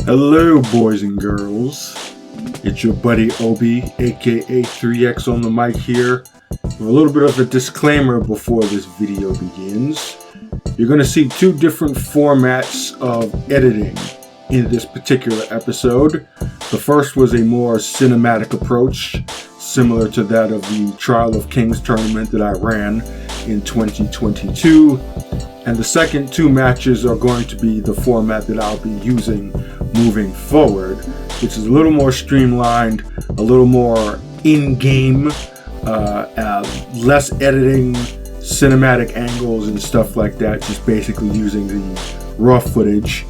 Hello, boys and girls. It's your buddy Obi, aka 3X on the mic here. With a little bit of a disclaimer before this video begins. You're going to see two different formats of editing in this particular episode. The first was a more cinematic approach, similar to that of the Trial of Kings tournament that I ran in 2022. And the second two matches are going to be the format that I'll be using moving forward, which is a little more streamlined, a little more in-game, less editing, cinematic angles and stuff like that, just basically using the raw footage.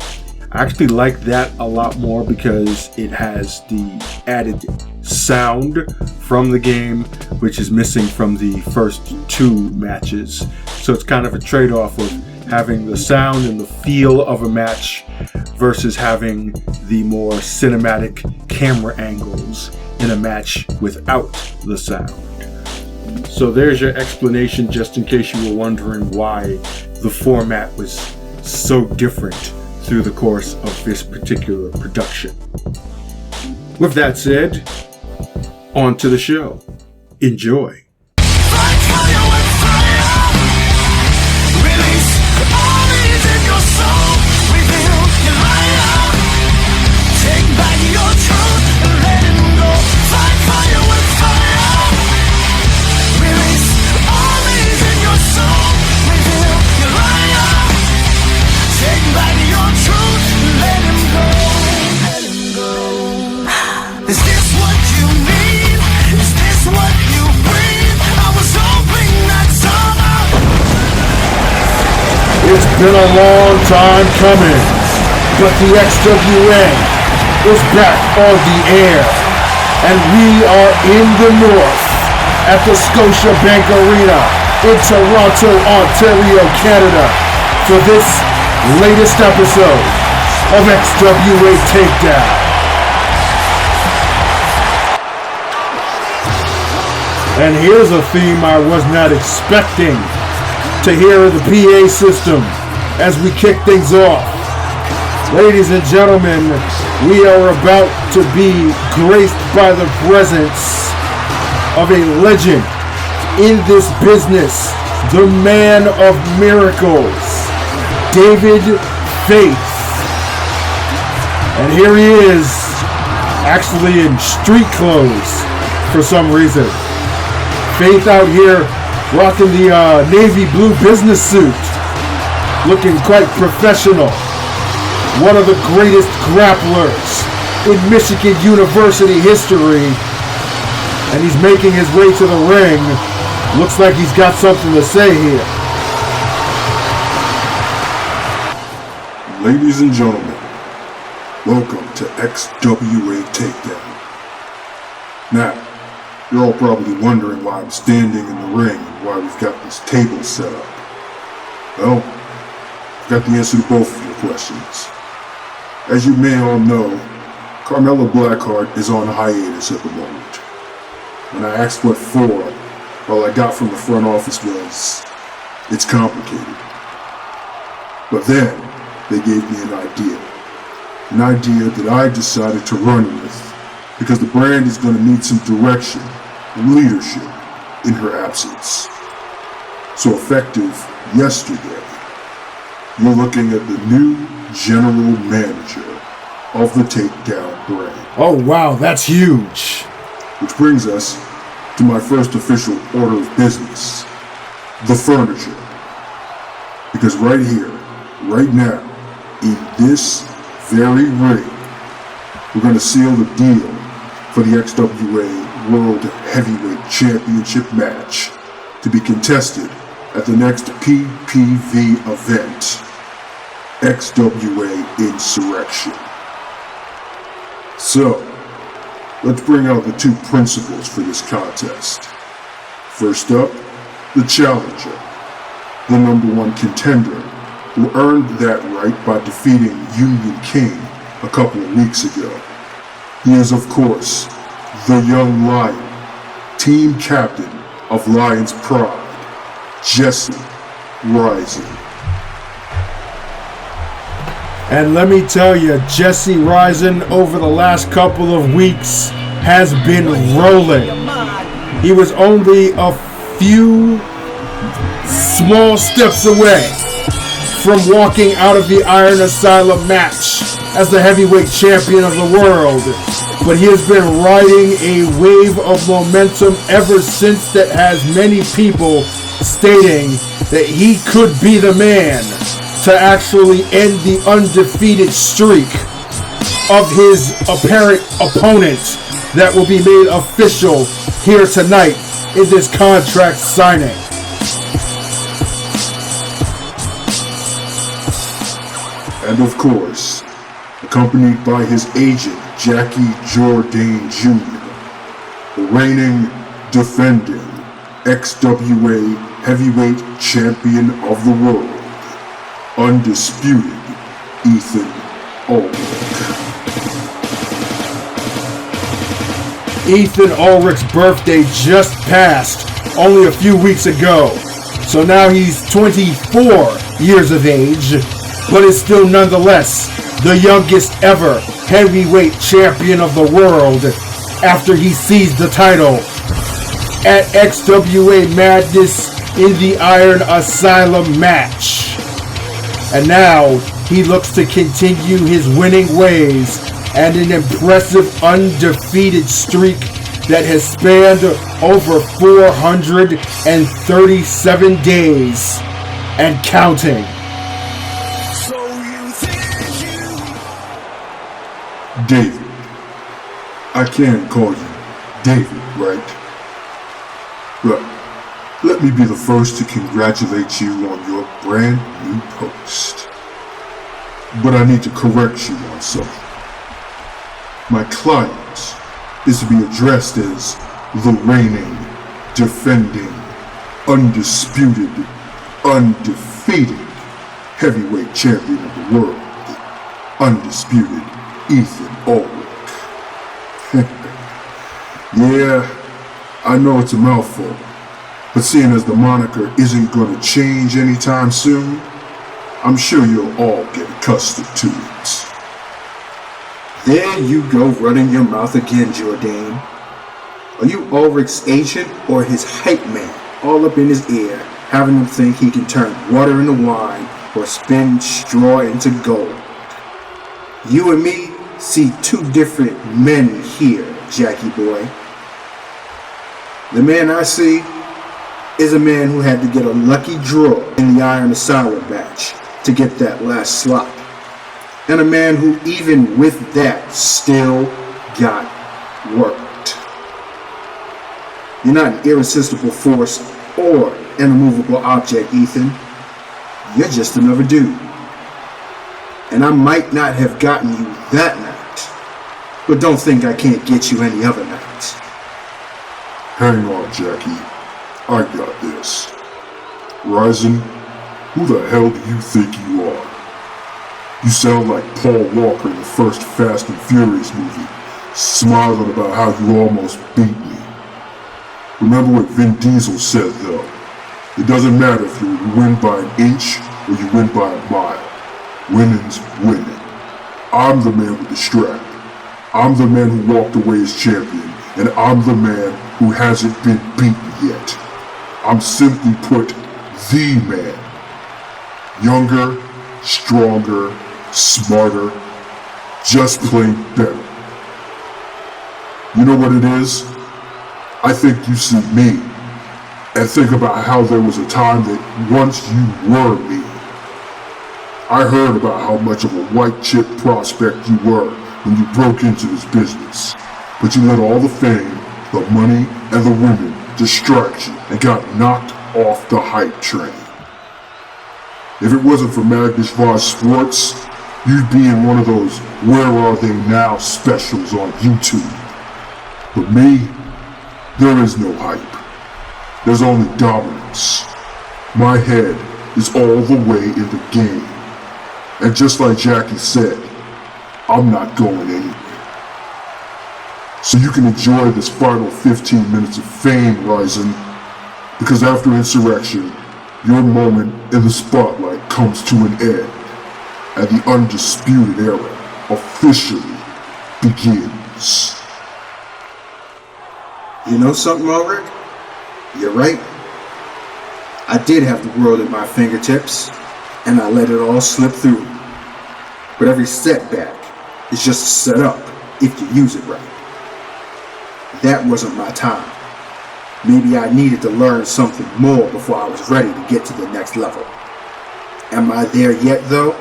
I actually like that a lot more because it has the added sound from the game, which is missing from the first two matches. So it's kind of a trade-off of having the sound and the feel of a match versus having the more cinematic camera angles in a match without the sound. So there's your explanation, just in case you were wondering why the format was so different through the course of this particular production. With that said, on to the show. Enjoy. It's been a long time coming, but the XWA is back on the air, and we are in the north at the Scotiabank Arena in Toronto, Ontario, Canada, for this latest episode of XWA Takedown. And here's a theme I was not expecting to hear the PA system as we kick things off. Ladies and gentlemen, we are about to be graced by the presence of a legend in this business, the man of miracles, David Faith. And here he is, actually in street clothes for some reason. Faith out here rocking the navy blue business suit, looking quite professional. One of the greatest grapplers in Michigan University history, and he's making his way to the ring. Looks like he's got something to say here. Ladies and gentlemen, welcome to XWA Takedown. Now, you're all probably wondering why I'm standing in the ring and why we've got this table set up. Well, I've got the answer to both of your questions. As you may all know, Carmella Blackheart is on hiatus at the moment. When I asked what for, all I got from the front office was, it's complicated. But then, they gave me an idea that I decided to run with, because the brand is going to need some direction and leadership in her absence. So effective yesterday, you're looking at the new general manager of the Takedown brand. Oh wow, that's huge. Which brings us to my first official order of business, the furniture. Because right here, right now, in this very ring, we're going to seal the deal for the XWA World Heavyweight Championship match to be contested at the next PPV event, XWA Insurrection. So, let's bring out the two principals for this contest. First up, the challenger, the number one contender, who earned that right by defeating Union King a couple of weeks ago. He is, of course, the young lion, team captain of Lion's Pride, Jesse Rising. And let me tell you, Jesse Rising over the last couple of weeks has been rolling. He was only a few small steps away from walking out of the Iron Asylum match as the heavyweight champion of the world. But he has been riding a wave of momentum ever since that has many people stating that he could be the man to actually end the undefeated streak of his apparent opponent that will be made official here tonight in this contract signing. And of course, accompanied by his agent, Jackie Jordan Jr., the reigning, defending XWA Heavyweight Champion of the World, undisputed Ethan Ulrich. Ethan Ulrich's birthday just passed only a few weeks ago, so now he's 24 years of age, but is still nonetheless the youngest ever heavyweight champion of the world after he seized the title at XWA Madness in the Iron Asylum match. And now he looks to continue his winning ways and an impressive undefeated streak that has spanned over 437 days and counting. David. I can call you David, right? Well, let me be the first to congratulate you on your brand new post. But I need to correct you on something. My client is to be addressed as the reigning, defending, undisputed, undefeated heavyweight champion of the world, undisputed Ethan Ulrich. Yeah, I know it's a mouthful, but seeing as the moniker isn't going to change anytime soon, I'm sure you'll all get accustomed to it. There you go, running your mouth again, Jordan. Are you Ulrich's agent or his hype man, all up in his ear, having him think he can turn water into wine or spin straw into gold? You and me see two different men here, Jackie boy. The man I see is a man who had to get a lucky draw in the Iron Asylum match to get that last slot. And a man who, even with that, still got worked. You're not an irresistible force or an immovable object, Ethan. You're just another dude. And I might not have gotten you that night, but don't think I can't get you any other night. Hang on, Jackie. I got this. Ryzen, who the hell do you think you are? You sound like Paul Walker in the first Fast and Furious movie, smiling about how you almost beat me. Remember what Vin Diesel said, though. It doesn't matter if you win by an inch or you win by a mile. Winning's winning. I'm the man with the strap. I'm the man who walked away as champion, and I'm the man who hasn't been beaten yet. I'm simply put, the man. Younger, stronger, smarter, just plain better. You know what it is? I think you see me, and think about how there was a time that once you were me. I heard about how much of a white chip prospect you were when you broke into this business, but you let all the fame, the money, and the women distract you and got knocked off the hype train. If it wasn't for Magnus Voss Sports, you'd be in one of those Where Are They Now specials on YouTube. But me, there is no hype. There's only dominance. My head is all the way in the game. And just like Jackie said, I'm not going anywhere. So you can enjoy this final 15 minutes of fame, Ryzen, because after Insurrection, your moment in the spotlight comes to an end. and the Undisputed Era officially begins. You know something, Ulrich? You're right. I did have the world at my fingertips, and I let it all slip through. But every setback is just a setup if you use it right. That wasn't my time. Maybe I needed to learn something more before I was ready to get to the next level. Am I there yet, though?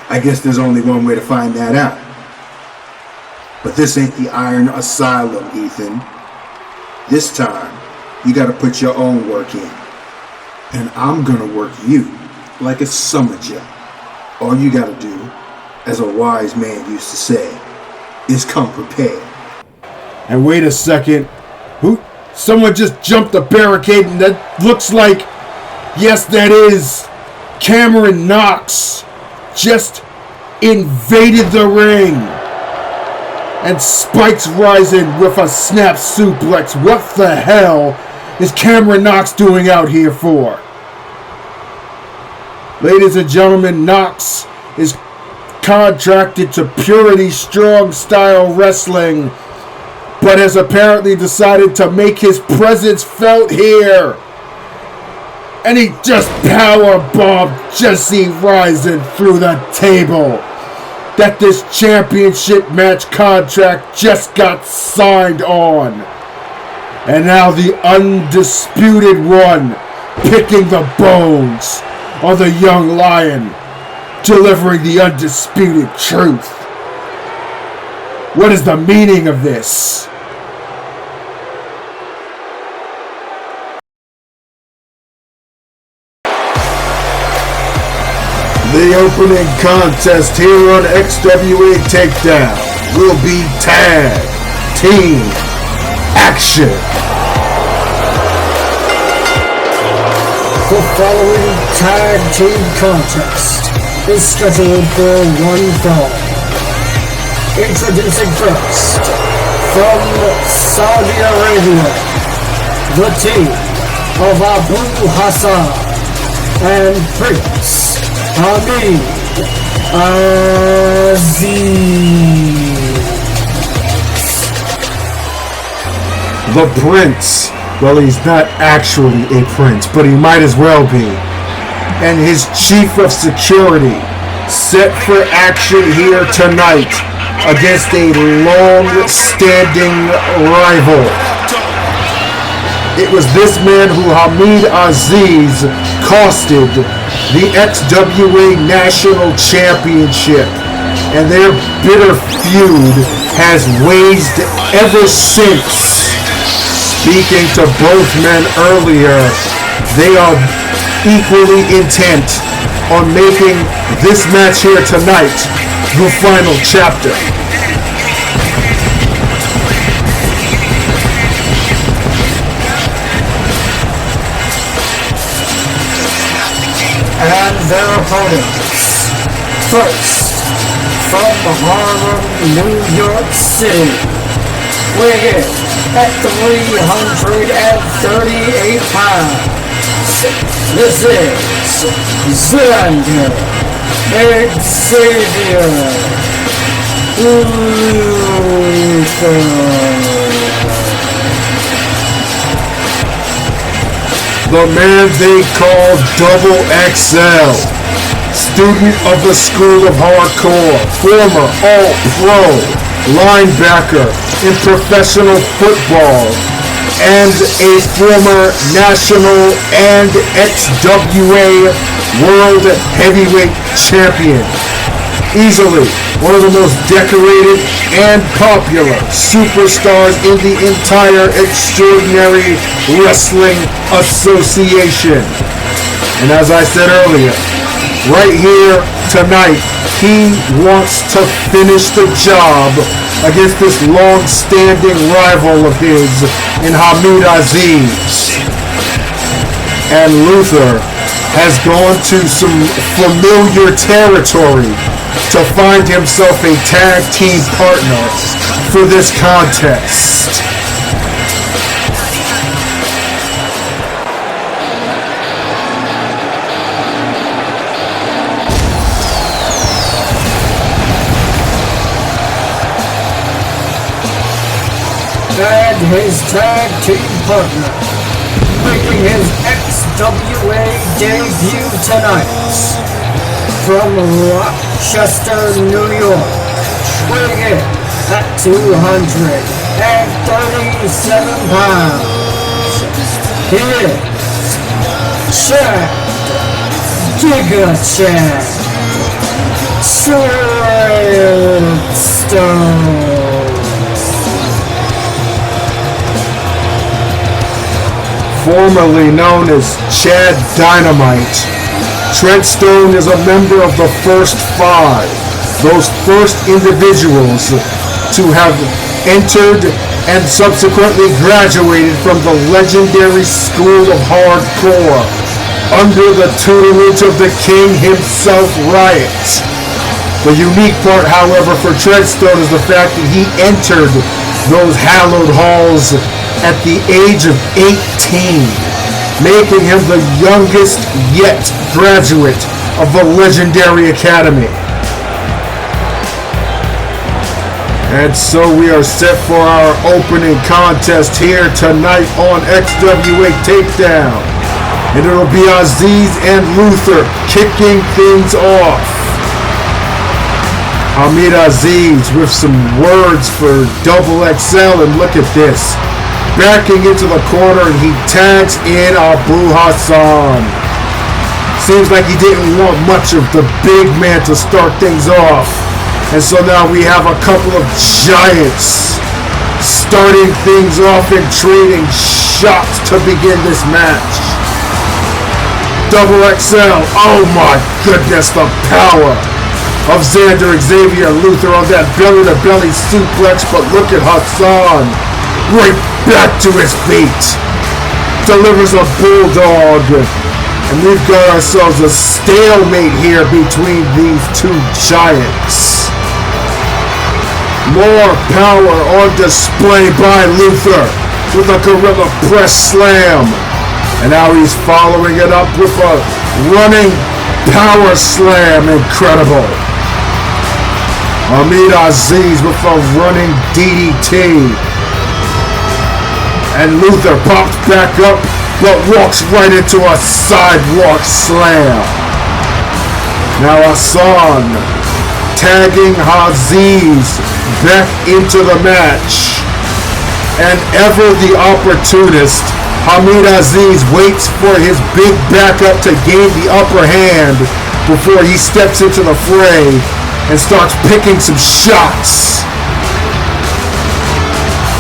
I guess there's only one way to find that out. But this ain't the Iron Asylum, Ethan. This time, you gotta put your own work in. And I'm gonna work you like a summer jam. All you gotta do, as a wise man used to say, is come prepared. And wait a second. Who? Someone just jumped a barricade and that looks like... Yes, that is... Cameron Knox just invaded the ring. And Spike's rising with a snap suplex. What the hell is Cameron Knox doing out here for? Ladies and gentlemen, Knox is contracted to Purity Strong Style Wrestling, but has apparently decided to make his presence felt here. And he just powerbombed Jesse Rising through the table. That this championship match contract just got signed on. And now the Undisputed One picking the bones of the young lion, delivering the undisputed truth. What is the meaning of this? The opening contest here on XWA Takedown will be tag team action. The following tag team contest is scheduled for one fall. Introducing first, from Saudi Arabia, the team of Abu Hassan and Prince Hamid Aziz. The Prince. Well, he's not actually a prince, but he might as well be. And his chief of security set for action here tonight against a long-standing rival. It was this man who Hamid Aziz costed the XWA National Championship, and their bitter feud has waged ever since. Speaking to both men earlier, they are equally intent on making this match here tonight the final chapter. And their opponents. First, from Harlem, New York City, weighing at 338 pounds, this is Xander Xavier Luther. The man they call Double XL, student of the School of Hardcore, former All-Pro, linebacker in professional football, and a former national and XWA World Heavyweight Champion. Easily one of the most decorated and popular superstars in the entire Extraordinary Wrestling Association. And as I said earlier, right here tonight, he wants to finish the job against this long-standing rival of his in Hamid Aziz. And Luther has gone to some familiar territory to find himself a tag team partner for this contest. and his tag team partner, making his XWA debut tonight from Rochester, New York, weighing in at 237 pounds. He is Giga Treadstone. Formerly known as Chad Dynamite, Treadstone is a member of the First Five, those first individuals to have entered and subsequently graduated from the legendary School of Hardcore under the tutelage of the king himself, Riot. The unique part, however, for Treadstone is the fact that he entered those hallowed halls at the age of 18, making him the youngest yet graduate of the legendary academy. And so we are set for our opening contest here tonight on XWA Takedown. And it'll be Aziz and Luther kicking things off. Hamid Aziz with some words for Double XL, and look at this. Backing into the corner, and he tags in Hassan. Seems like he didn't want much of the big man to start things off. And so now we have a couple of giants starting things off and trading shots to begin this match. Double XL, oh my goodness, the power of Xander Xavier Luther on that belly-to-belly suplex, but look at Hassan. Right back to his feet. Delivers a bulldog. And we've got ourselves a stalemate here between these two giants. More power on display by Luther with a gorilla press slam. And now he's following it up with a running power slam. Incredible. Hamid Aziz with a running DDT. And Luther pops back up, but walks right into a sidewalk slam. Now Hassan tagging Aziz back into the match. And ever the opportunist, Hamid Aziz waits for his big backup to gain the upper hand before he steps into the fray and starts picking some shots.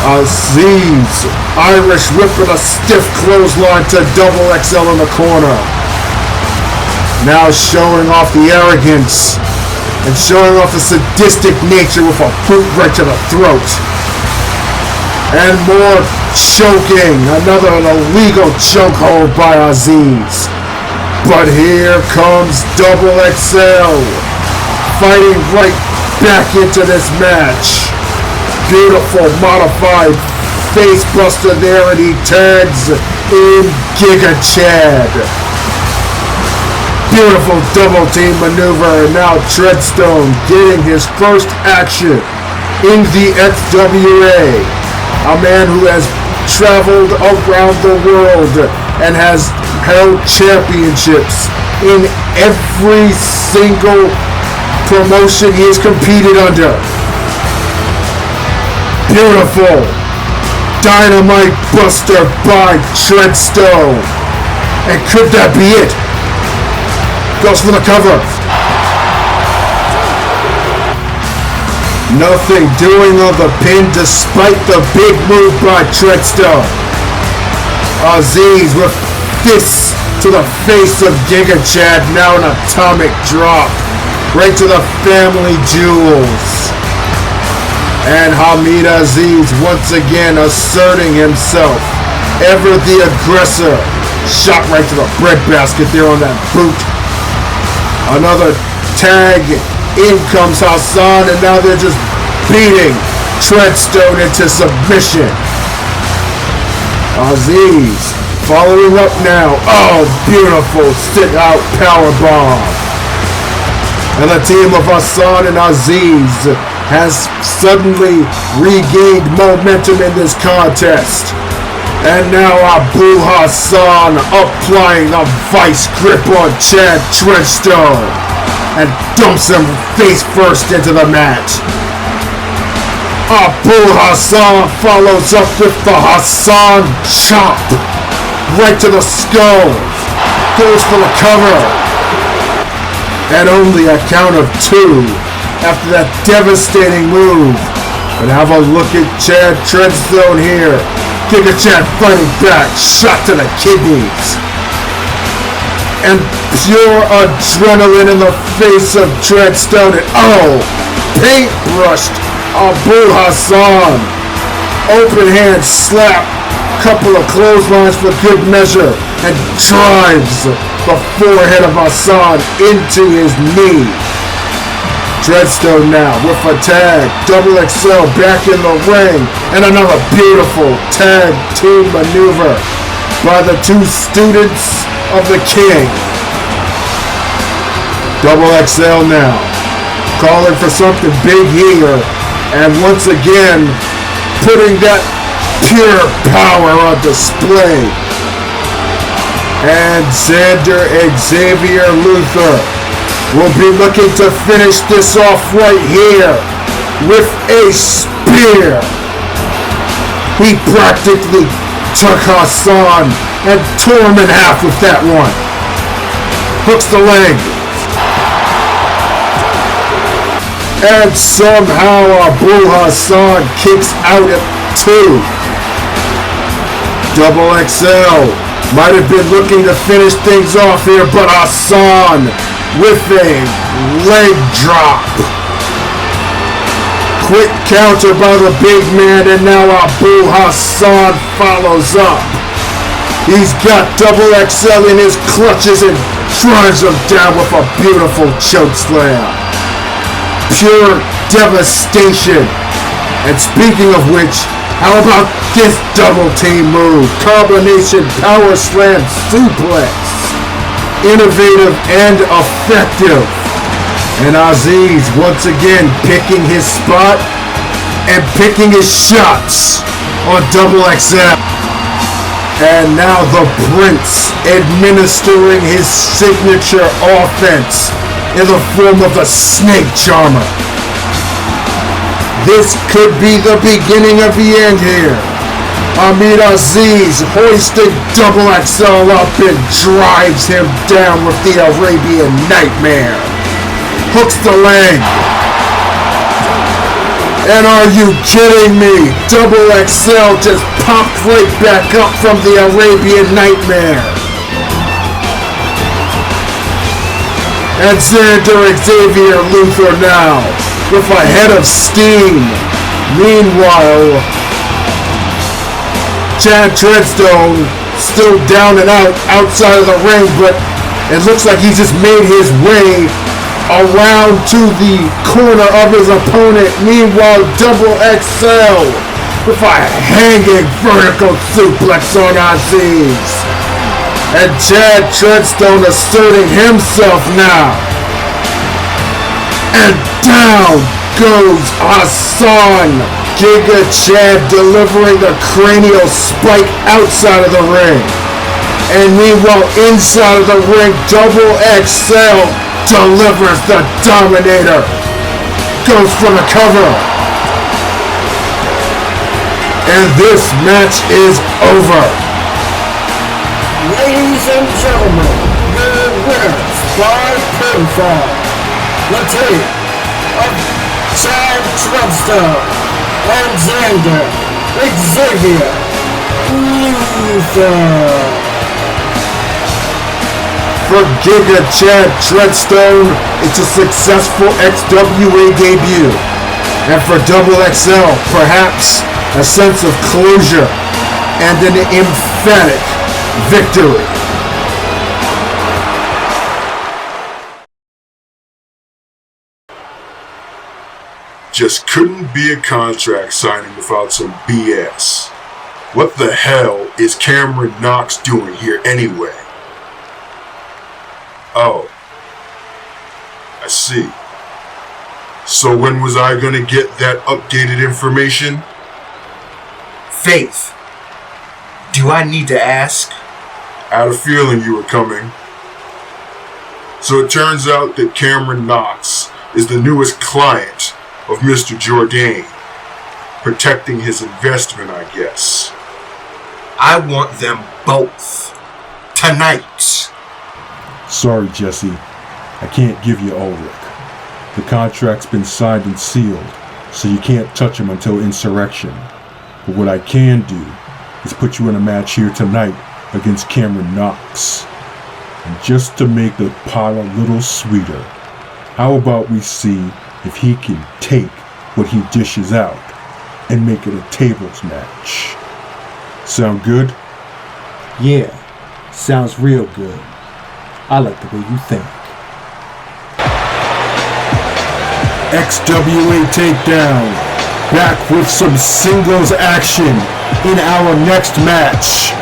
Aziz, Irish whipping a stiff clothesline to Double XL in the corner. Now showing off the arrogance and showing off the sadistic nature with a boot right to the throat. And more choking, another illegal chokehold by Aziz. But here comes Double XL, fighting right back into this match. Beautiful modified face buster there, and he tags in Giga Chad. Beautiful double team maneuver, and now Treadstone getting his first action in the XWA. A man who has traveled around the world and has held championships in every single promotion he has competed under. Beautiful dynamite buster by Treadstone. And could that be it? Goes for the cover. Nothing doing on the pin despite the big move by Treadstone. Aziz with fists to the face of Giga Chad. Now an atomic drop right to the family jewels. And Hamid Aziz once again asserting himself. Ever the aggressor. Shot right to the breadbasket there on that boot. Another tag. In comes Hassan, and now they're just beating Treadstone into submission. Aziz following up now. Oh, beautiful sit-out powerbomb. And the team of Hassan and Aziz has suddenly regained momentum in this contest. And now Abu Hassan applying a vice grip on Chad Treadstone and dumps him face first into the mat. Abu Hassan follows up with the Hassan chop right to the skull. Goes for the cover. And only a count of 2 after that devastating move. And have a look at Chad Treadstone here. Giga Chad fighting back, shot to the kidneys. And pure adrenaline in the face of Treadstone. And paintbrushed Abu Hassan. Open hand slap. Couple of clotheslines for good measure. And drives the forehead of Hassan into his knee. Treadstone now with a tag. Double XL back in the ring. And another beautiful tag team maneuver by the 2 students of the king. Double XL now. Calling for something big here. And once again, putting that pure power on display. And Xavier Luther will be looking to finish this off right here with a spear. He practically took Hassan and tore him in half with that one. Hooks the leg. And somehow Abu Hassan kicks out at 2. Double XL might have been looking to finish things off here, but Hassan with a leg drop. Quick counter by the big man, and now Abu Hassan follows up. He's got Double XL in his clutches and drives him down with a beautiful choke slam. Pure devastation. And speaking of which, how about this double team move? Combination power slam suplex. Innovative and effective. And Aziz once again picking his spot and picking his shots on Double XL. And now the Prince administering his signature offense in the form of the Snake Charmer. This could be the beginning of the end here. Hamid Aziz hoisting Double XL up and drives him down with the Arabian Nightmare. Hooks the leg. And are you kidding me? Double XL just popped right back up from the Arabian Nightmare. And Xavier Luther now with a head of steam. Meanwhile, Chad Treadstone still down and out outside of the ring, but it looks like he's just made his way around to the corner of his opponent. Meanwhile, Double XL with a hanging vertical suplex on Aziz. And Chad Treadstone asserting himself now. And down goes Hassan. Giga Chad delivering the cranial spike outside of the ring. And meanwhile, inside of the ring, Double XL delivers the Dominator. Goes for the cover. And this match is over. Ladies and gentlemen, your winners by pinfall, the team of Chad Treadstone and Xavier Luther. For Giga Chad Treadstone, it's a successful XWA debut. And for Double XL, perhaps a sense of closure and an emphatic victory. Just couldn't be a contract signing without some BS. What the hell is Cameron Knox doing here anyway? Oh, I see. So when was I gonna get that updated information? Faith, do I need to ask? I had a feeling you were coming. So it turns out that Cameron Knox is the newest client of Mr. Jourdain, protecting his investment, I guess. I want them both. Tonight. Sorry, Jesse. I can't give you Ulrich. The contract's been signed and sealed, so you can't touch him until Insurrection. But what I can do is put you in a match here tonight against Cameron Knox. And just to make the pot a little sweeter, how about we see if he can take what he dishes out and make it a tables match? Sound good? Yeah, sounds real good. I like the way you think. XWA Takedown, back with some singles action in our next match.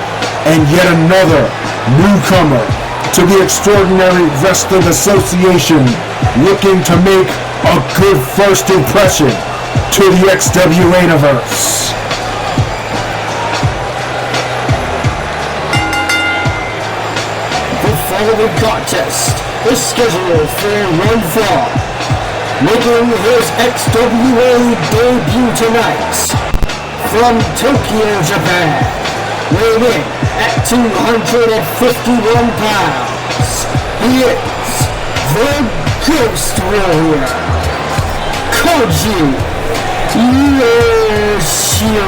And yet another newcomer to the Extraordinary Wrestling Association, looking to make a good first impression to the XWA-niverse. The following contest is scheduled for one fall, making his XWA debut tonight from Tokyo, Japan, weighing in at 251 pounds. He is the Ghost Warrior, Koji Yoshiro.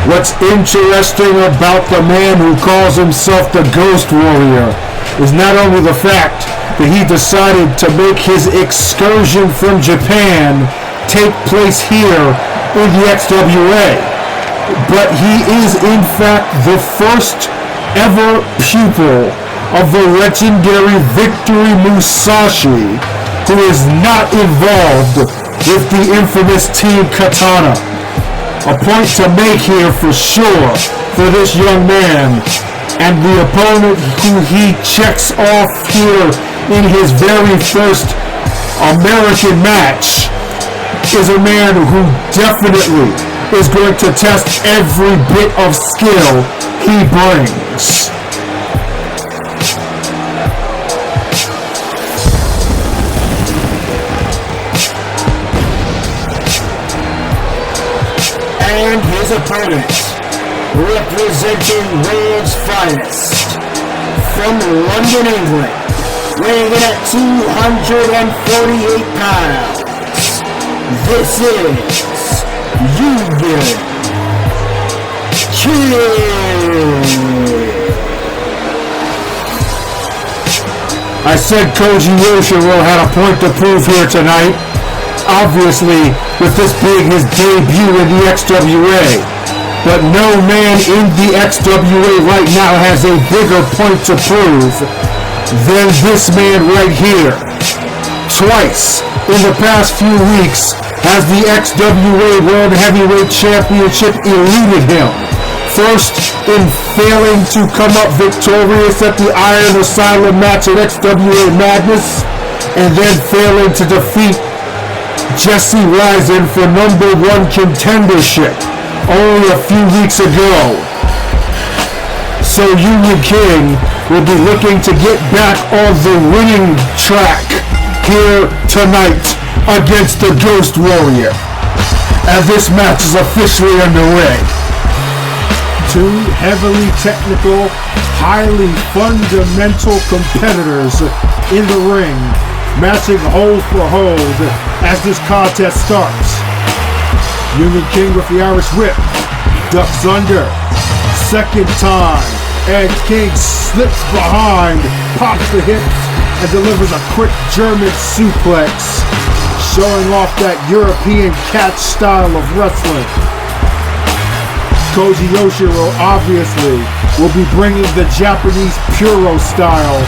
What's interesting about the man who calls himself the Ghost Warrior is not only the fact that he decided to make his excursion from Japan take place here in the XWA, but he is in fact the first ever pupil of the legendary Victory Musashi, who is not involved with the infamous Team Katana. A point to make here for sure for this young man, and the opponent who he checks off here in his very first American match is a man who definitely is going to test every bit of skill he brings. And his opponent, representing world's finest, from London, England, weighing in at 248 pounds, this is Union Kid. I said Koji Yoshiro had a point to prove here tonight. Obviously, with this being his debut in the XWA. But no man in the XWA right now has a bigger point to prove than this man right here. Twice in the past few weeks has the XWA World Heavyweight Championship eluded him. First, in failing to come up victorious at the Iron Asylum match at XWA Madness, and then failing to defeat Jesse Risen for #1 contendership only a few weeks ago. So Union King will be looking to get back on the winning track here tonight against the Ghost Warrior. And this match is officially underway. Two heavily technical, highly fundamental competitors in the ring, matching hold for hold as this contest starts. Union King with the Irish Whip, ducks under, second time, and King slips behind, pops the hips, and delivers a quick German suplex, showing off that European catch style of wrestling. Koji Yoshiro obviously will be bringing the Japanese Puro style,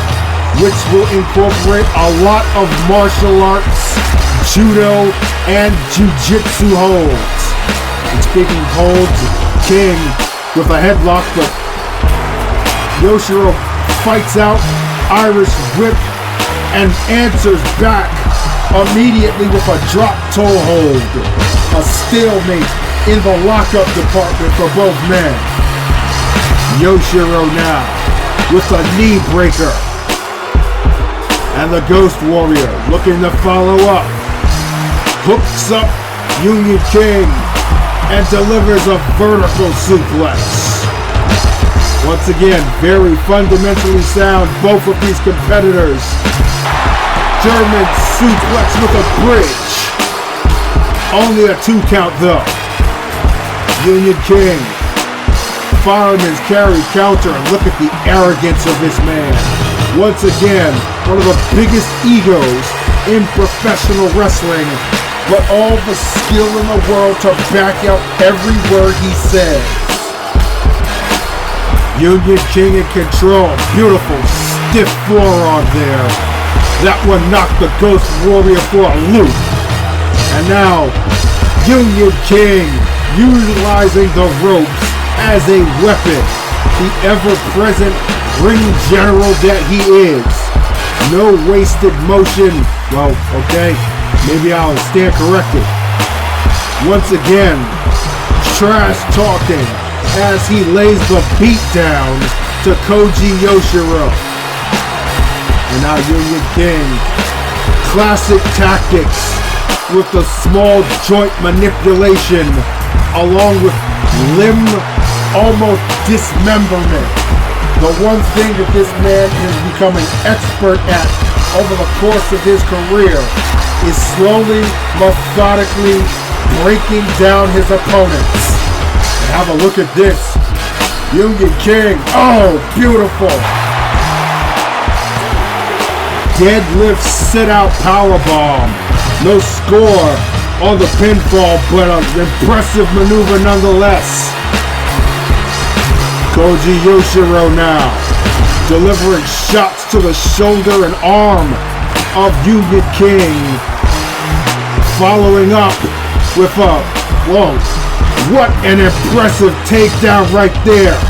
which will incorporate a lot of martial arts, judo, and jiu-jitsu holds. And speaking of holds, King with a headlock, but Yoshiro fights out, Irish whip, and answers back immediately with a drop toe hold. A stalemate in the lockup department for both men. Yoshiro now with a knee breaker. And the Ghost Warrior looking to follow up. Hooks up Union King and delivers a vertical suplex. Once again, very fundamentally sound, both of these competitors. German suplex with a bridge. Only a 2 count though. Union King. Fireman's carry counter. Look at the arrogance of this man. Once again, one of the biggest egos in professional wrestling, but all the skill in the world to back out every word he says. Union King in control. Beautiful, stiff forearm there. That one knocked the Ghost Warrior for a loop. And now, Union King utilizing the ropes as a weapon. The ever-present ring general that he is. No wasted motion. Well, okay, maybe I'll stand corrected. Once again, trash talking as he lays the beat down to Koji Yoshiro. And now Union King, classic tactics with the small joint manipulation along with limb almost dismemberment. The one thing that this man has become an expert at over the course of his career is slowly, methodically breaking down his opponents. And have a look at this. Union King, oh, beautiful. Deadlift sit-out powerbomb. No score on the pinfall, but an impressive maneuver nonetheless. Koji Yoshiro now, delivering shots to the shoulder and arm of Union King. Following up with a, whoa, what an impressive takedown right there.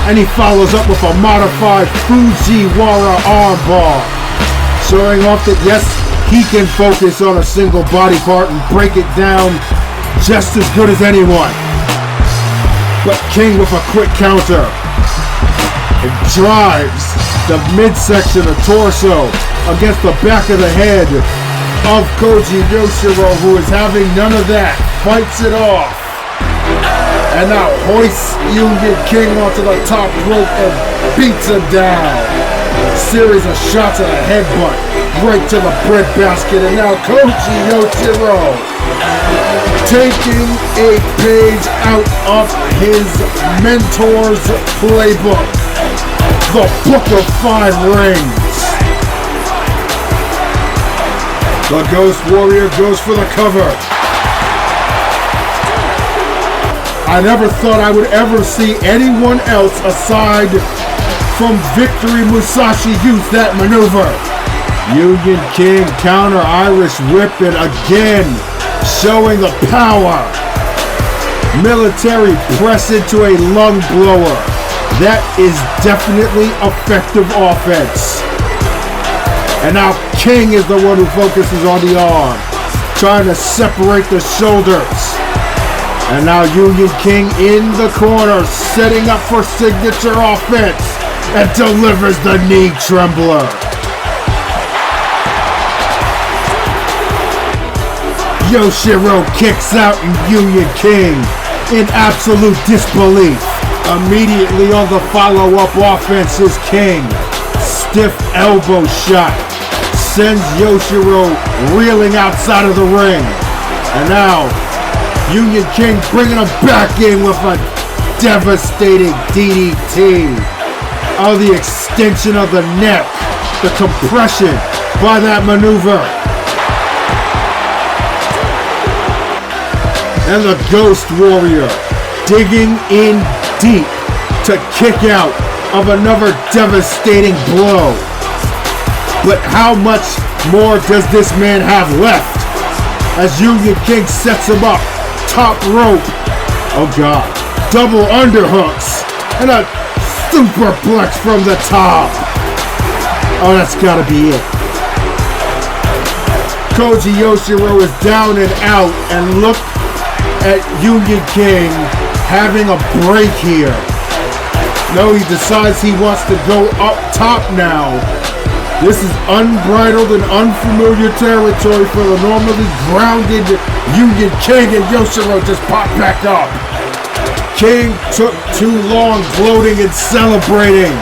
And he follows up with a modified Fujiwara armbar, showing off that yes, he can focus on a single body part and break it down just as good as anyone. But King with a quick counter. It drives the midsection of torso against the back of the head of Koji Yoshiro, who is having none of that. Fights it off. And now hoists Union King onto the top rope and beats him down. Series of shots of a headbutt right to the breadbasket. And now Koji Yoshiro taking a page out of his mentor's playbook. The Book of Five Rings. The Ghost Warrior goes for the cover. I never thought I would ever see anyone else aside from Victory Musashi use that maneuver. Union King counter Irish whip and again showing the power. Military press into a lung blower. That is definitely effective offense. And now King is the one who focuses on the arm, trying to separate the shoulders. And now Union King in the corner, setting up for signature offense, and delivers the knee trembler. Yoshiro kicks out and Union King in absolute disbelief. Immediately on the follow-up offense is King. Stiff elbow shot sends Yoshiro reeling outside of the ring. And now Union King bringing him back in with a devastating DDT. Oh, the extension of the neck, the compression by that maneuver. And the Ghost Warrior digging in deep to kick out of another devastating blow. But how much more does this man have left? As Union King sets him up, top rope. Oh God, double underhooks and a superplex from the top. Oh, that's gotta be it. Koji Yoshiro is down and out, and look at Union King having a break here. No, he decides he wants to go up top now. This is unbridled and unfamiliar territory for the normally grounded Union King, and Yoshiro just popped back up. King took too long gloating and celebrating.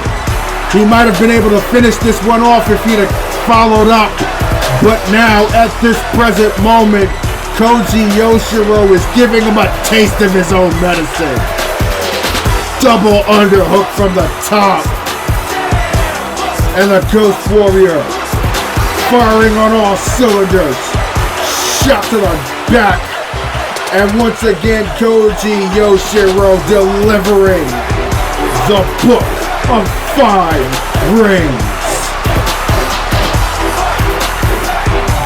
He might have been able to finish this one off if he'd have followed up. But now, at this present moment, Koji Yoshiro is giving him a taste of his own medicine. Double underhook from the top. And the Ghost Warrior firing on all cylinders. Shot to the back. And once again, Koji Yoshiro delivering the Book of 5 Rings.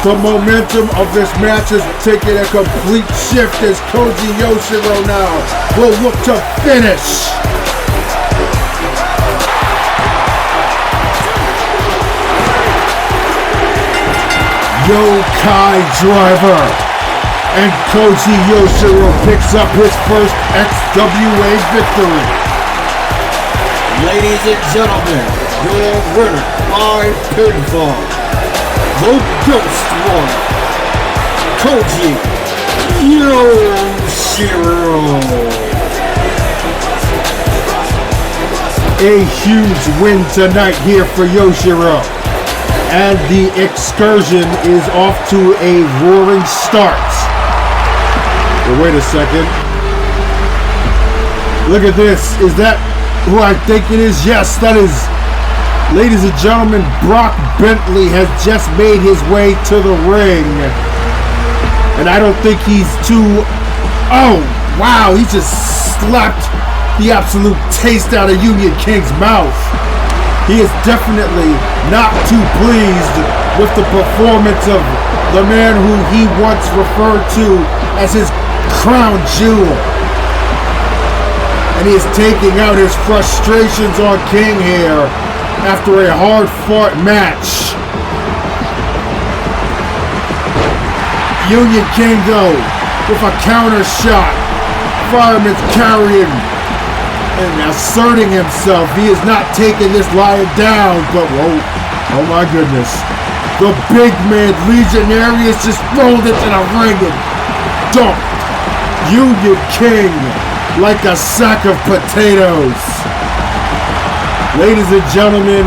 The momentum of this match is taking a complete shift as Koji Yoshiro now will look to finish. Yokai Driver. And Koji Yoshiro picks up his first XWA victory. Ladies and gentlemen, your winner by pinfall, the Ghost Warrior, Koji Yoshiro. A huge win tonight here for Yoshiro. And the excursion is off to a roaring start. But wait a second. Look at this. Is that who I think it is? Yes, that is. Ladies and gentlemen, Brock Bentley has just made his way to the ring. And I don't think he's too... Oh, wow, he just slapped the absolute taste out of Union King's mouth. He is definitely not too pleased with the performance of the man who he once referred to as his crown jewel. And he is taking out his frustrations on King here after a hard-fought match. Union King, though, with a counter shot. Fireman's carrying and asserting himself. He is not taking this lying down, but whoa, oh my goodness. The big man Legionarius just rolled into the ring and dumped Union King like a sack of potatoes. Ladies and gentlemen,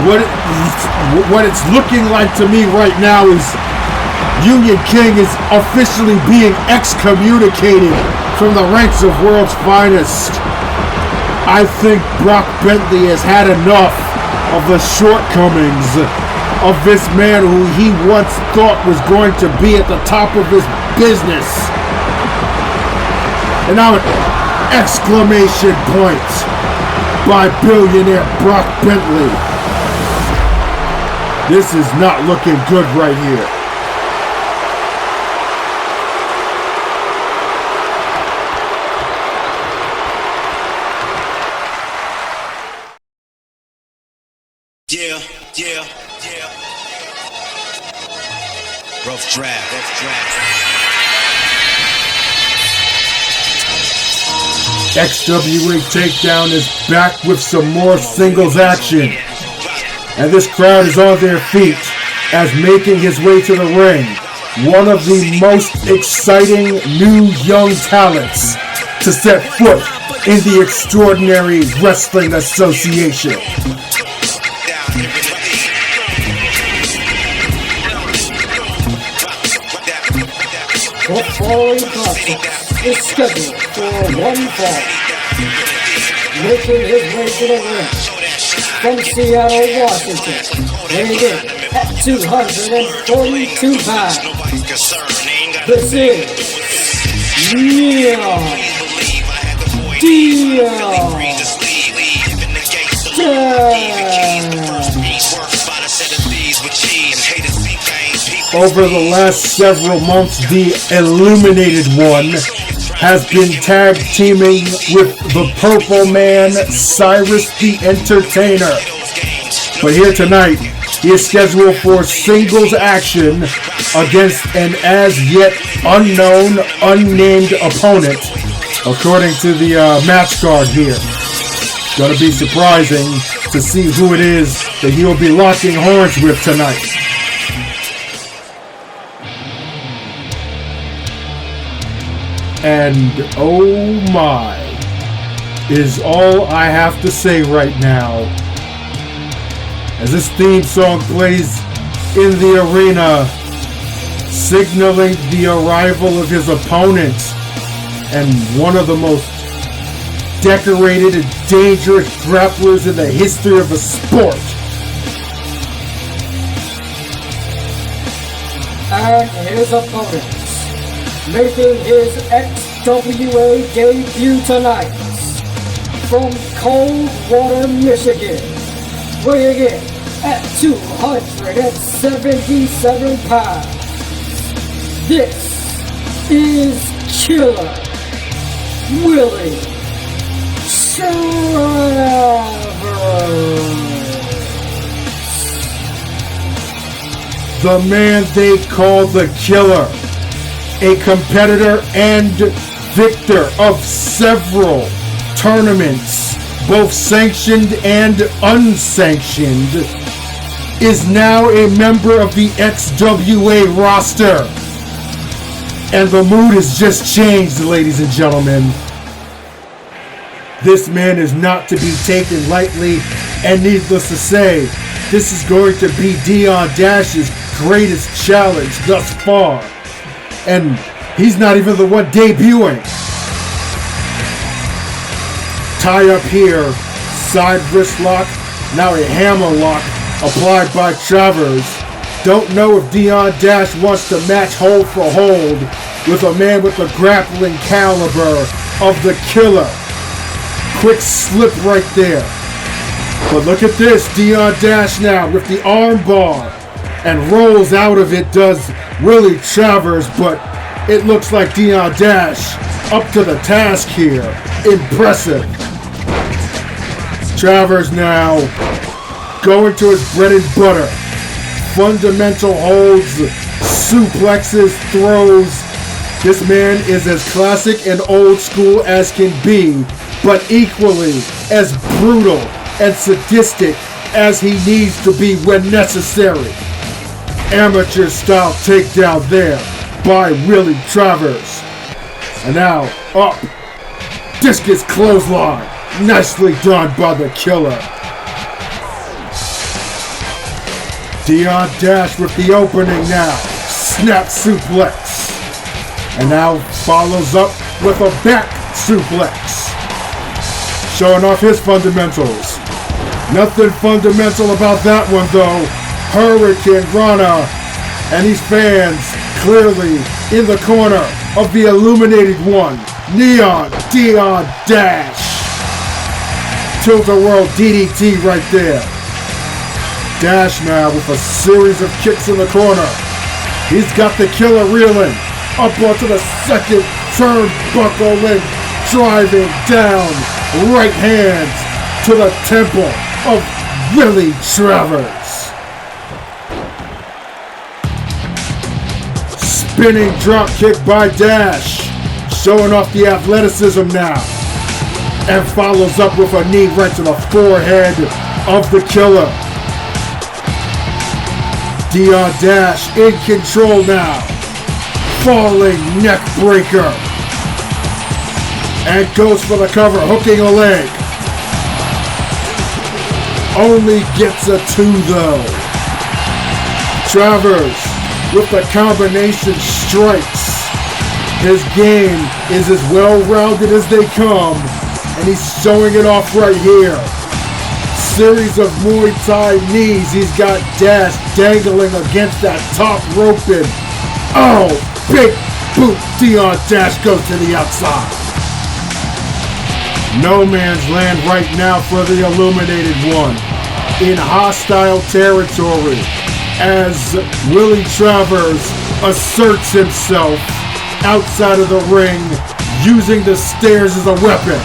what it's looking like to me right now is Union King is officially being excommunicated from the ranks of World's Finest. I think Brock Bentley has had enough of the shortcomings of this man who he once thought was going to be at the top of his business. And now an exclamation point by billionaire Brock Bentley. This is not looking good right here. Yeah. Rough draft. XWA Takedown is back with some more singles action. And this crowd is on their feet as making his way to the ring, one of the most exciting new young talents to set foot in the Extraordinary Wrestling Association. The following contest is scheduled for one fall. Making his way to the ring from Seattle, Washington, weighing in at 242 pounds. This is Over the last several months, the Illuminated One has been tag teaming with the Purple Man, Cyrus the Entertainer. But here tonight, he is scheduled for singles action against an as yet unknown, unnamed opponent, according to the match card here. Gonna be surprising to see who it is that he will be locking horns with tonight. And oh my, is all I have to say right now. As this theme song plays in the arena, signaling the arrival of his opponent and one of the most decorated and dangerous grapplers in the history of the sport. And his opponent, making his XWA debut tonight, from Coldwater, Michigan, weighing in at 277 pounds. This is Killer Willie Travers. The man they call the Killer, a competitor and victor of several tournaments, both sanctioned and unsanctioned, is now a member of the XWA roster. And the mood has just changed, ladies and gentlemen. This man is not to be taken lightly, and needless to say, this is going to be Deon Dash's greatest challenge thus far. And he's not even the one debuting. Tie up here, side wrist lock, now a hammer lock applied by Travers. Don't know if Deon Dash wants to match hold for hold with a man with the grappling caliber of the Killer. Quick slip right there. But look at this, Deon Dash now with the arm bar, and rolls out of it does Willie Travers, but it looks like Deon Dash up to the task here. Impressive. Travers now going to his bread and butter. Fundamental holds, suplexes, throws. This man is as classic and old school as can be, but equally as brutal and sadistic as he needs to be when necessary. Amateur style takedown there by Willie Travers. And now up. Discus clothesline. Nicely done by the Killer. Deon Dash with the opening now. Snap suplex. And now follows up with a back suplex. Showing off his fundamentals. Nothing fundamental about that one though. Hurricane Rana. And these fans clearly in the corner of the illuminated one. Neon Deon Dash. Tilt-a-whirl DDT right there. Dash now with a series of kicks in the corner. He's got the Killer reeling. Up onto the second turnbuckle and driving down. Right hands to the temple of Willie Travers. Spinning drop kick by Dash. Showing off the athleticism now. And follows up with a knee right to the forehead of the Killer. Deon Dash in control now. Falling neck breaker. And goes for the cover, hooking a leg. Only gets a 2 though. Travers with the combination strikes. His game is as well-rounded as they come. And he's showing it off right here. Series of Muay Thai knees. He's got Dash dangling against that top rope. And oh, big boot. Deon Dash goes to the outside. No man's land right now for the illuminated one. In hostile territory as Willie Travers asserts himself outside of the ring using the stairs as a weapon.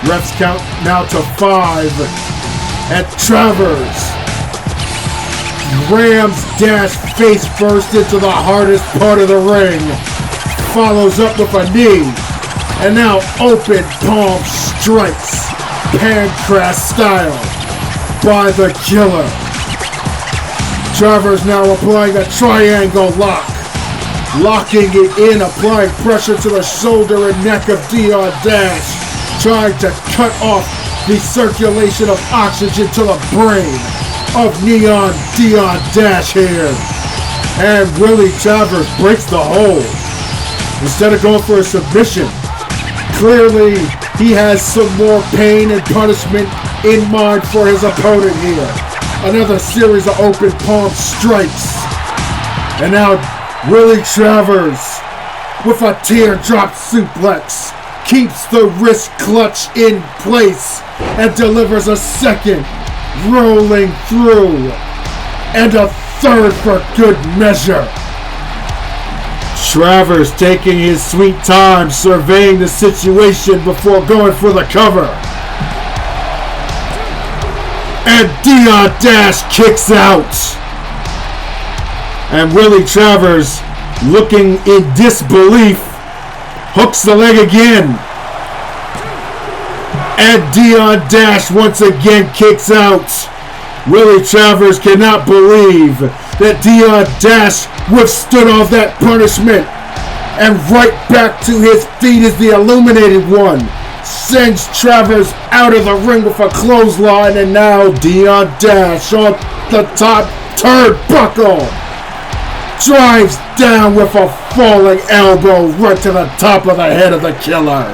Refs count now to 5 And Travers rams Dash face first into the hardest part of the ring. Follows up with a knee. And now open palm strikes. Pancras style by the Killer. Travers now applying a triangle lock. Locking it in, applying pressure to the shoulder and neck of Deon Dash. Trying to cut off the circulation of oxygen to the brain of Deon Dash here. And Willie Travers breaks the hold. Instead of going for a submission, clearly he has some more pain and punishment in mind for his opponent here. Another series of open palm strikes. And now Willie Travers with a teardrop suplex keeps the wrist clutch in place and delivers a second rolling through and a third for good measure. Travers taking his sweet time surveying the situation before going for the cover. And Deon Dash kicks out. And Willie Travers, looking in disbelief, hooks the leg again. And Deon Dash once again kicks out. Willie Travers cannot believe that Deon Dash withstood all that punishment. And right back to his feet is the Illuminated One. Sends Travers out of the ring with a clothesline. And now Deon Dash on the top turnbuckle drives down with a falling elbow right to the top of the head of the Killer.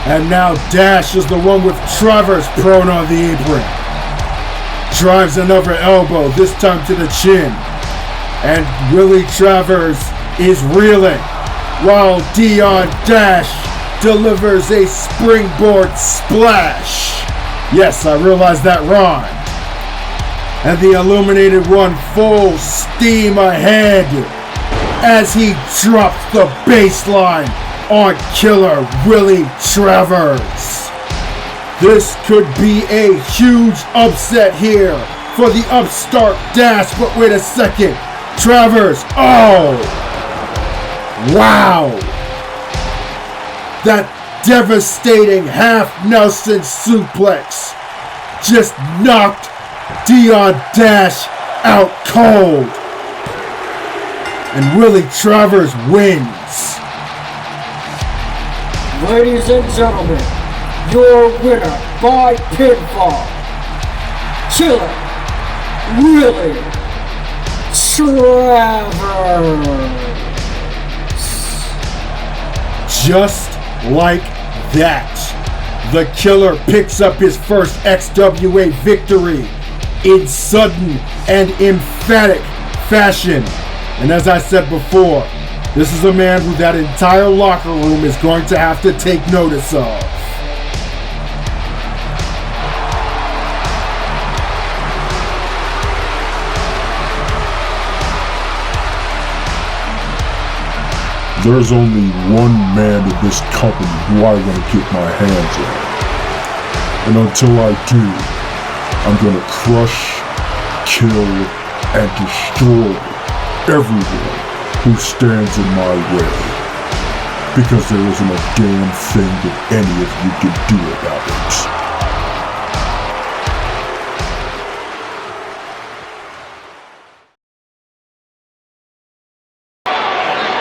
And now Dash is the one with Travers prone on the apron. Drives another elbow, this time to the chin. And Willie Travers is reeling while Deon Dash delivers a springboard splash. Yes, I realized that rhymed. And the Illuminated One full steam ahead as he drops the baseline on Killer Willie Travers. This could be a huge upset here for the upstart Dash, but wait a second. Travers, oh! Wow! That devastating half Nelson suplex just knocked Deon Dash out cold. And Willie Travers wins. Ladies and gentlemen, your winner by pinfall, Killer Willie Travers. Just like that, the Killer picks up his first XWA victory in sudden and emphatic fashion. And as I said before, this is a man who that entire locker room is going to have to take notice of. There's only one man in this company who I want to get my hands on. And until I do, I'm going to crush, kill, and destroy everyone who stands in my way. Because there isn't a damn thing that any of you can do about it.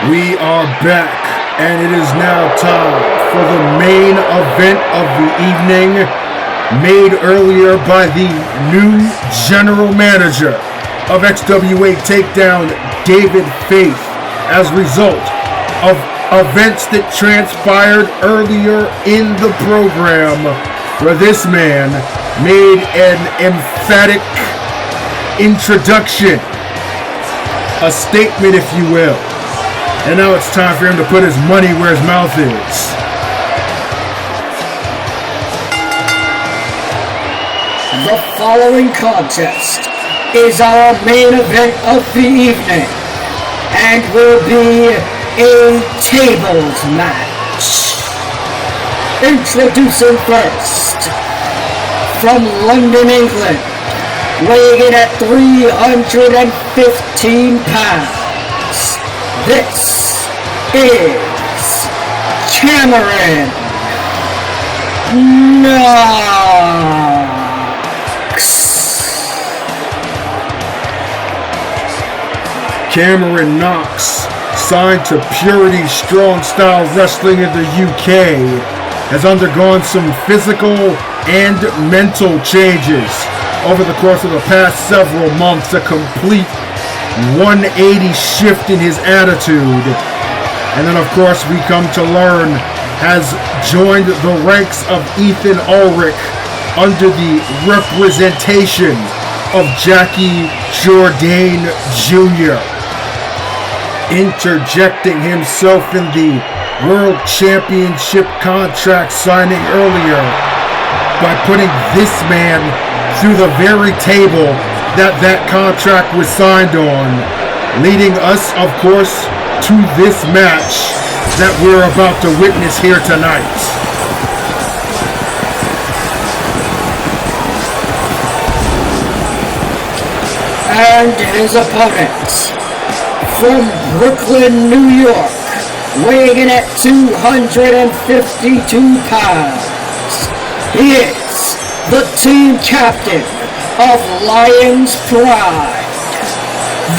We are back, and it is now time for the main event of the evening, made earlier by the new general manager of XWA Takedown, David Faith, as a result of events that transpired earlier in the program, where this man made an emphatic introduction, a statement, if you will. And now it's time for him to put his money where his mouth is. The following contest is our main event of the evening and will be a tables match. Introducing first, from London, England, weighing in at 315 pounds. This is Cameron Knox. Cameron Knox, signed to Purity Strong Style Wrestling in the UK, has undergone some physical and mental changes over the course of the past several months. A complete 180 shift in his attitude. And then, of course, we come to learn has joined the ranks of Ethan Ulrich under the representation of Jackie Jourdain Jr., interjecting himself in the World Championship contract signing earlier by putting this man through the very table that contract was signed on, leading us, of course, to this match that we're about to witness here tonight. And his opponent, from Brooklyn, New York, weighing in at 252 pounds, he is the team captain of Lions Pride,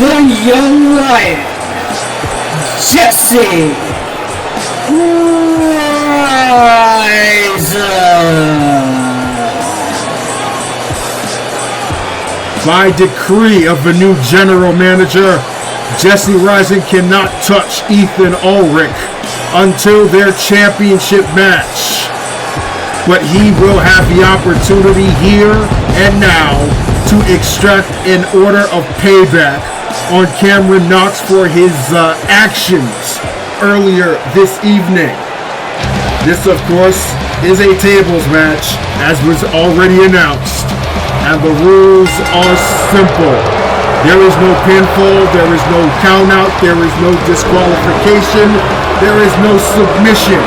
the Young Lion, Jesse Rising. By decree of the new general manager, Jesse Rising cannot touch Ethan Ulrich until their championship match. But he will have the opportunity here and now to extract an order of payback on Cameron Knox for his actions earlier this evening. This, of course, is a tables match, as was already announced. And the rules are simple. There is no pinfall, there is no countout, there is no disqualification, there is no submission.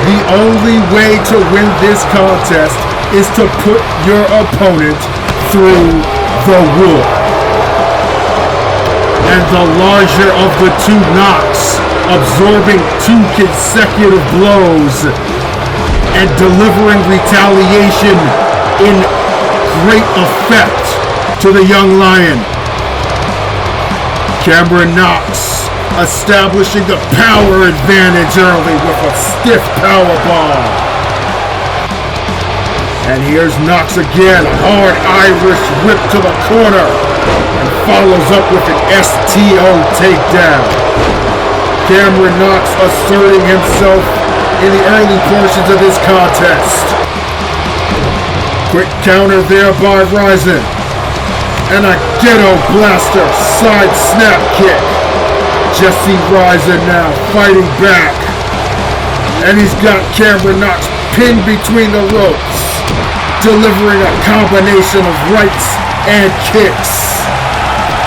The only way to win this contest is to put your opponent through the wood. And the larger of the two knocks, absorbing 2 consecutive blows and delivering retaliation in great effect to the Young Lion. Cameron Knox establishing the power advantage early with a stiff power bomb. And here's Knox again, hard Irish whip to the corner, and follows up with an STO takedown. Cameron Knox asserting himself in the early portions of this contest. Quick counter there by Rising. And a ghetto blaster side snap kick. Jesse Rising now fighting back. And he's got Cameron Knox pinned between the ropes, delivering a combination of rights and kicks.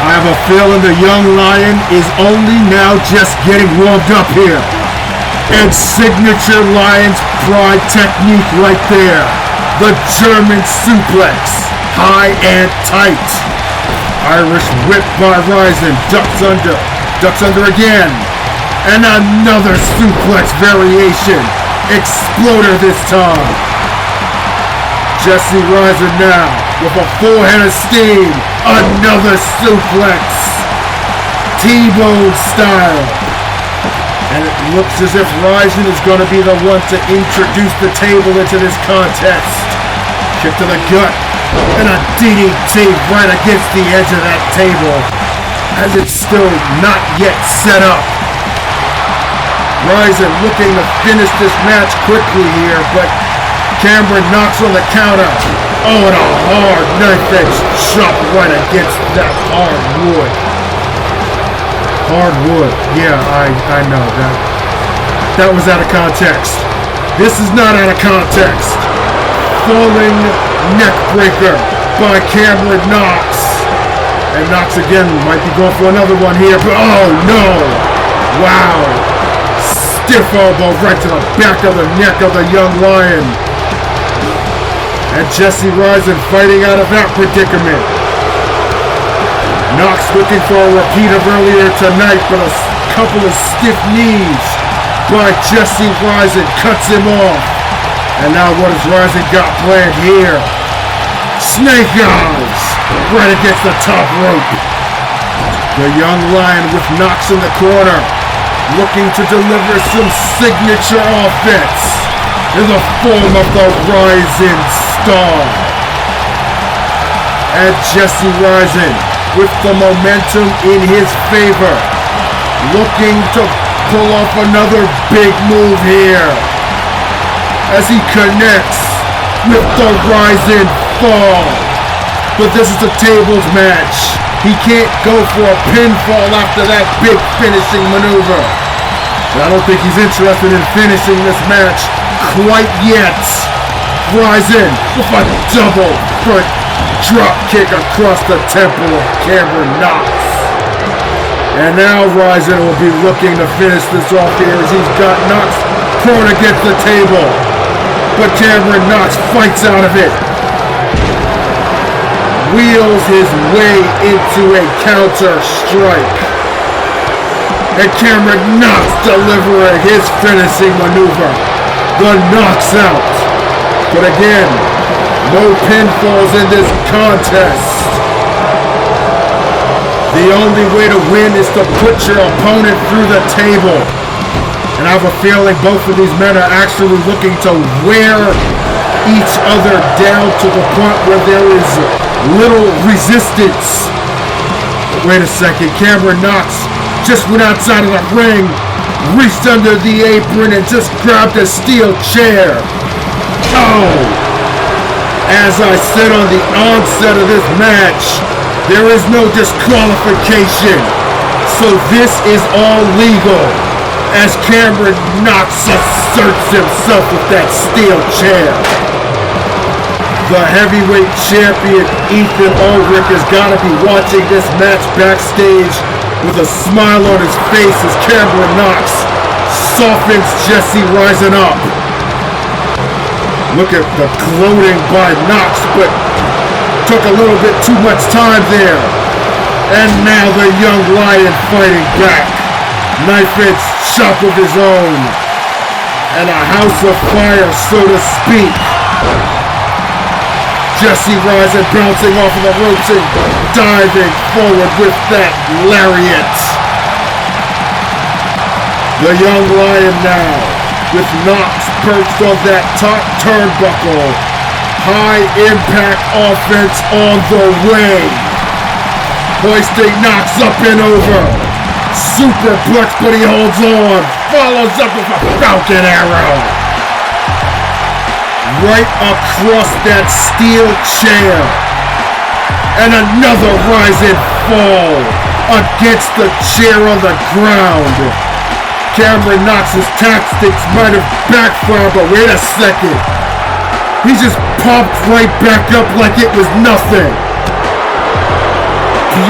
I have a feeling the Young Lion is only now just getting warmed up here. And signature Lion's Pride technique right there. The German suplex, high and tight. Irish whip by Rising, ducks under again. And another suplex variation, exploder this time. Jesse Rising now with a full head of steam, another suplex, T-bone style. And it looks as if Rising is going to be the one to introduce the table into this contest. Kick to the gut, and a DDT right against the edge of that table, as it's still not yet set up. Rising looking to finish this match quickly here, but Cameron Knox on the counter. Oh, and a hard knife edge chop right against that hard wood. Hardwood, yeah, I know that. That was out of context. This is not out of context. Falling neck breaker by Cameron Knox. And Knox again might be going for another one here, but oh no! Wow! Stiff elbow right to the back of the neck of the Young Lion. And Jesse Rising fighting out of that predicament. Knox looking for a repeat of earlier tonight, but a couple of stiff knees by Jesse Rising cuts him off. And now what has Rising got planned here? Snake eyes right against the top rope. The young lion with Knox in the corner, looking to deliver some signature offense in the form of the Rising Star. And Jesse Rising, with the momentum in his favor, looking to pull off another big move here as he connects with the Rising Fall. But this is a tables match. He can't go for a pinfall after that big finishing maneuver. And I don't think he's interested in finishing this match quite yet. Rising with a double front drop kick across the temple of Cameron Knox. And now Rising will be looking to finish this off here as he's got Knox prone against the table. But Cameron Knox fights out of it. Wheels his way into a counter strike. And Cameron Knox delivering his finishing maneuver. The Knocks out. But again, no pinfalls in this contest. The only way to win is to put your opponent through the table. And I have a feeling both of these men are actually looking to wear each other down to the point where there is little resistance. But wait a second, Cameron Knox just went outside of the ring, reached under the apron and just grabbed a steel chair. Oh! As I said on the onset of this match, there is no disqualification. So this is all legal as Cameron Knox asserts himself with that steel chair. The heavyweight champion Ethan Ulrich has got to be watching this match backstage with a smile on his face as Cameron Knox softens Jesse Rising up. Look at the gloating by Knox, but took a little bit too much time there. And now the young lion fighting back. Knife edge chop of his own. And a house of fire, so to speak. Jesse Rising bouncing off of the ropes and diving forward with that lariat. The young lion now, with Knox perched on that top turnbuckle. High impact offense on the way. Hoisting Knox up and over. Superplex, but he holds on. Follows up with a falcon arrow. Right across that steel chair. And another rising fall against the chair on the ground. Cameron Knox's tactics might have backfired, but wait a second. He just popped right back up like it was nothing.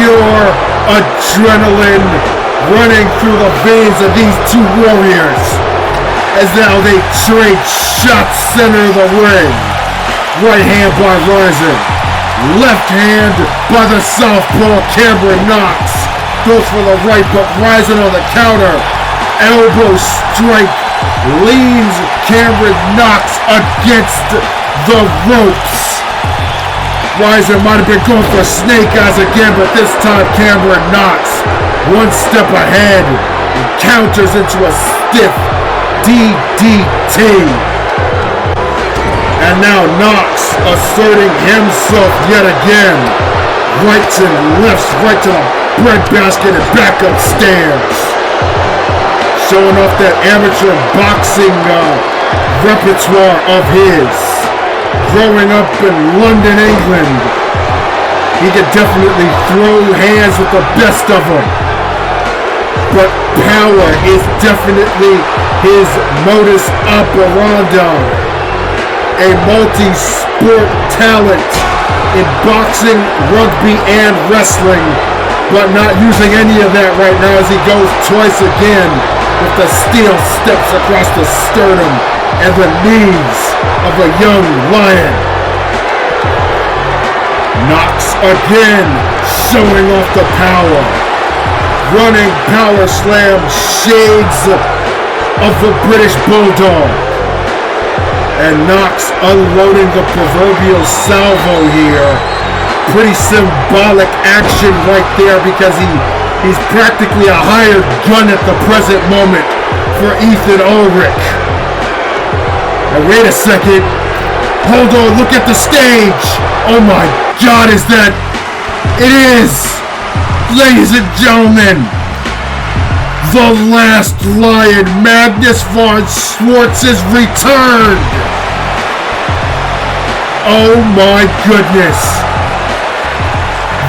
Pure adrenaline running through the veins of these two warriors. As now they trade shots center of the ring. Right hand by Rising. Left hand by the southpaw Cameron Knox. Goes for the right, but Rising on the counter. Elbow strike. Leans Cameron Knox against the ropes. Rising might have been going for snake eyes again, but this time Cameron Knox one step ahead and counters into a stiff DDT. And now Knox asserting himself yet again. Rights and lefts, right to the breadbasket and back upstairs. Showing off that amateur boxing repertoire of his. Growing up in London, England, he could definitely throw hands with the best of them. But power is definitely his modus operandi. A multi-sport talent in boxing, rugby, and wrestling, but not using any of that right now as he goes twice again with the steel steps across the sternum and the knees of a young lion. Knox again, showing off the power. Running power slam, shades of the British Bulldog. And Knox unloading the proverbial salvo here. Pretty symbolic action right there because he's practically a hired gun at the present moment for Ethan Ulrich. And wait a second. Hold on, look at the stage. Oh my God, is that? It is. Ladies and gentlemen, the last lion, Magnus von Schwartz, is returned. Oh my goodness.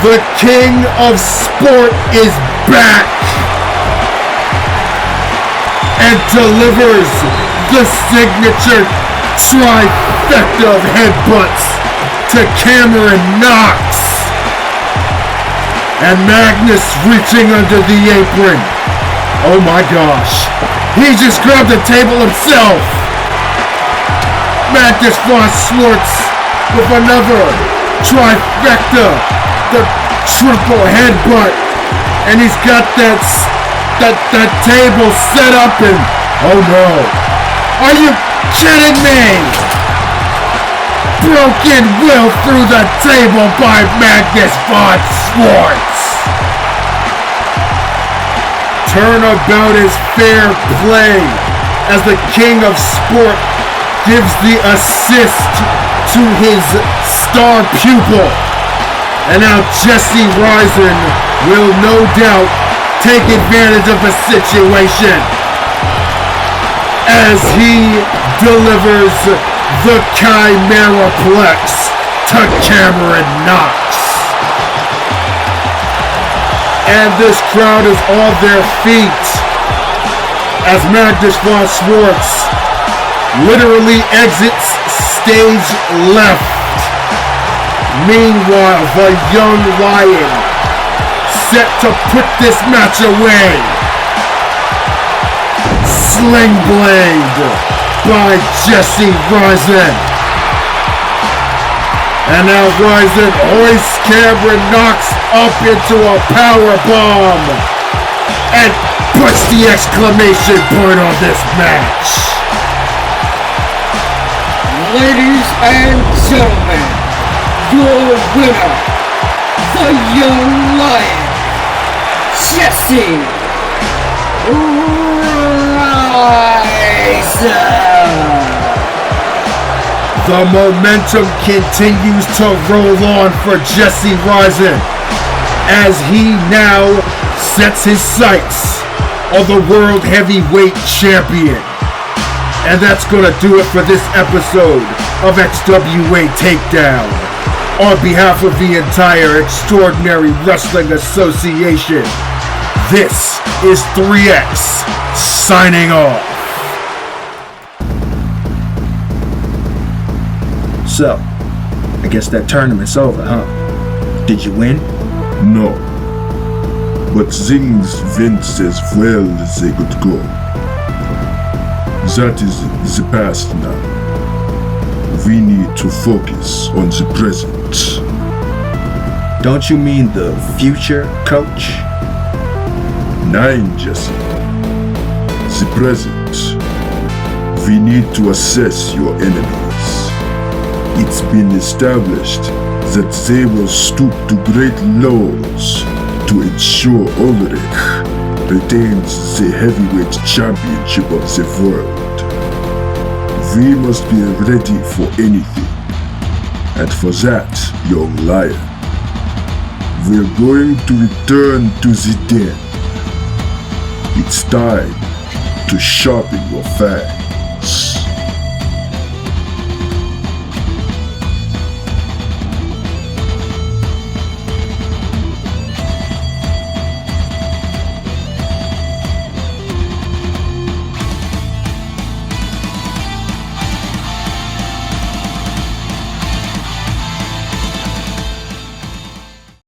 The king of sport is back and delivers the signature trifecta of headbutts to Cameron Knox. And Magnus reaching under the apron. Oh my gosh. He just grabbed the table himself. Magnus von Schwartz with another trifecta. The triple headbutt. And he's got that table set up and oh no. Are you kidding me? Broken will through the table by Magnus von Schwartz. Turnabout is fair play as the king of sport gives the assist to his star pupil. And now Jesse Risen will no doubt take advantage of the situation as he delivers the Chimeraplex to Cameron Knox. And this crowd is on their feet as Magnus von Schwartz literally exits stage left. Meanwhile, the young lion set to put this match away. Sling blade by Jesse Risen. And now Risen hoists Cameron Knox up into a power bomb and puts the exclamation point on this match. Ladies and gentlemen, your winner, the young lion, Jesse Risen. The momentum continues to roll on for Jesse Risen as he now sets his sights on the World Heavyweight Champion. And that's going to do it for this episode of XWA Takedown. On behalf of the entire Extraordinary Wrestling Association, this is 3X signing off. So, I guess that tournament's over, huh? Did you win? No. But things went as well as they could go. That is the past now. We need to focus on the present. Don't you mean the future, coach? Nine, Jesse. The present. We need to assess your enemies. It's been established that they will stoop to great lows to ensure Ulrich retains the heavyweight championship of the world. We must be ready for anything, and for that, young lion, we're going to return to the den. It's time to sharpen your fangs.